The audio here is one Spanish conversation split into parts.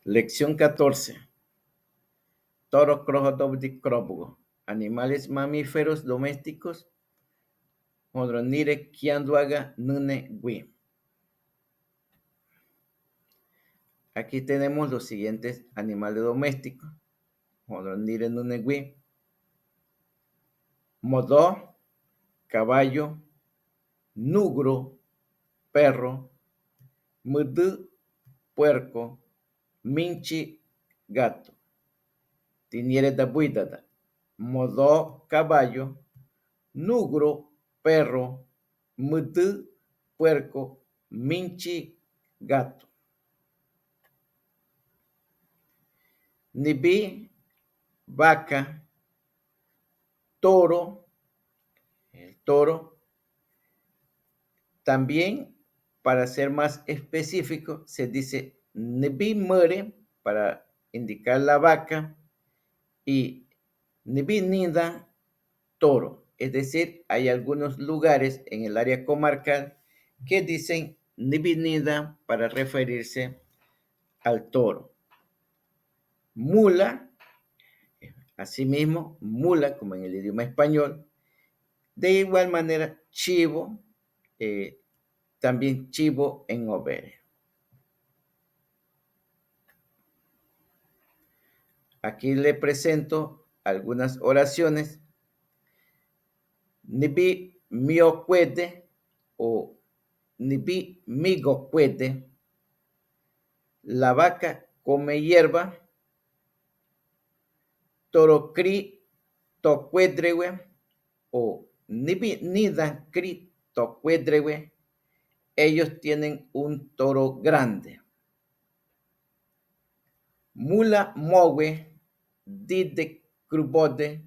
Lección 14. Toro crojo animales mamíferos domésticos. Hodronire kianduaga nune gui. Aquí tenemos los siguientes animales domésticos. Hodronire nune gui. Modó, caballo, nugro, perro, mudu, puerco, minchi, gato. Tiniere da buidada. Modó, caballo, nugro, perro, mudu, puerco, minchi, gato. Nibi, vaca, toro, el toro. También, para ser más específico, se dice nibi muere para indicar la vaca y nibi nida, toro. Es decir, hay algunos lugares en el área comarcal que dicen nibi nida para referirse al toro. Mula, asimismo, mula, como en el idioma español. De igual manera, chivo, también chivo en overe. Aquí le presento algunas oraciones. Nibi miocuete o nibi migocuete. La vaca come hierba. Torocri tocuedrewe o nibi nida cri tocuedrewe. Ellos tienen un toro grande. Mula mowe dide crubode.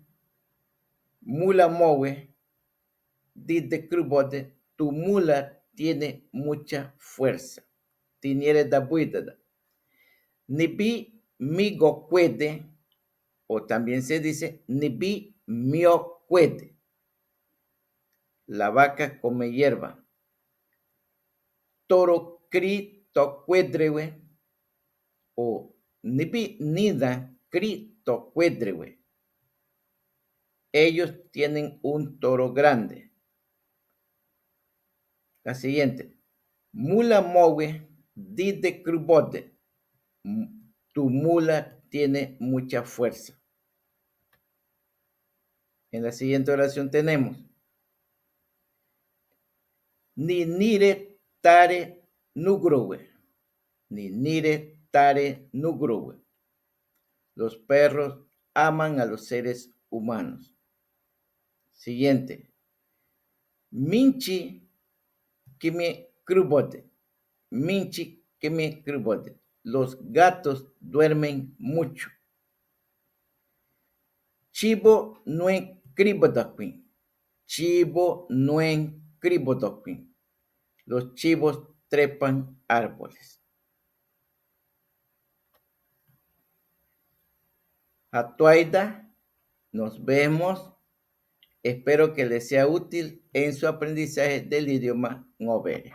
Mula mowe dide crubode. Tu mula tiene mucha fuerza. Tiniere da buidada. Nibi migo cuede, o también se dice nibi mio cuede. La vaca come hierba. Toro cri tocuedrewe o nibi nida cri tocuedrewe. Ellos tienen un toro grande. La siguiente. Mula mowe dide crubode. Tu mula tiene mucha fuerza. En la siguiente oración tenemos. Ni nire tare nugrowe. Ni nire tare nugrowe. Los perros aman a los seres humanos. Siguiente. Minchi kimi crubote. Minchi kimi crubote. Los gatos duermen mucho. Chivo nuen cribodoquin. Chivo nuen cribodoquin. Los chivos trepan árboles. Atuaida, nos vemos. Espero que les sea útil en su aprendizaje del idioma Ngobere.